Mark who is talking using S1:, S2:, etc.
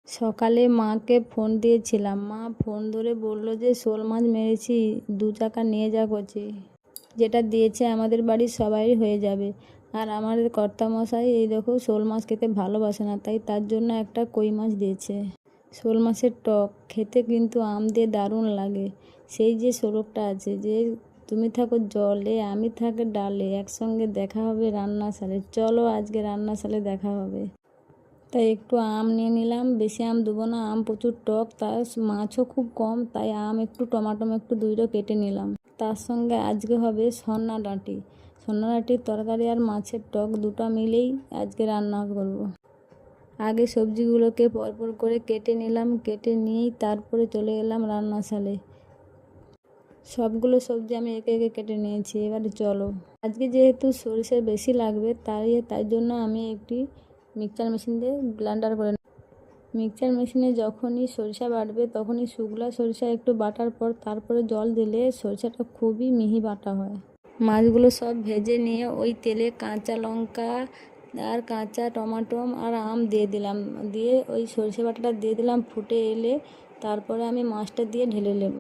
S1: সকালে মাকে ফোন দিয়েছিলাম, মা ফোন ধরে বলল যে শোল মাছ মেরেছি, 2 চাকা নিয়ে যা কচি। যেটা দিয়েছে আমাদের বাড়ির সবাই হয়ে যাবে। আর আমাদের কর্তামশাই এই দেখো শোল মাছ খেতে ভালোবাসে না, তাই তার জন্য একটা কই মাছ দিয়েছে। শোল মাছের টক খেতে কিন্তু আম দিয়ে দারুণ লাগে। সেই যে শোলকটা আছে, যে তুমি থাকো জলে আমি থাকি ডালে, একসঙ্গে দেখা হবে রান্নাশালে। চলো আজকে রান্নাশালে দেখা হবে। তাই একটু আম নিয়ে নিলাম, বেশি আম দেবো না, আম প্রচুর টক, তার মাছও খুব কম, তাই আম একটু টমাটো একটু দুইটা কেটে নিলাম। তার সঙ্গে আজকে হবে সন্না ডাঁটি। সন্না ডাঁটির তরকারি আর মাছের টক দুটো মিলেই আজকে রান্না করব। আগে সবজিগুলোকে পরপর করে কেটে নিলাম, কেটে নিয়েই তারপরে চলে গেলাম রান্নাশালে। সবগুলো সবজি আমি একে একে কেটে নিয়েছি। এবারে চলো, আজকে যেহেতু সরষে বেশি লাগবে তাই জন্য আমি একটি মিক্সচার মেশিন দিয়ে ব্লেন্ডার করে মিক্সচার মেশিনে যখনই সরিষা বাটবে তখনই শুকনো সরিষা একটু বাটার পর তারপরে জল দিলে সরিষাটা খুবই মিহি বাটা হয়। মাছগুলো সব ভেজে নিয়ে ওই তেলে কাঁচা লঙ্কা আর কাঁচা টমাটো আর আম দিয়ে দিলাম, দিয়ে ওই সরিষা বাটাটা দিয়ে দিলাম। ফুটে এলে তারপরে আমি মাছটা দিয়ে ঢেলে নেব।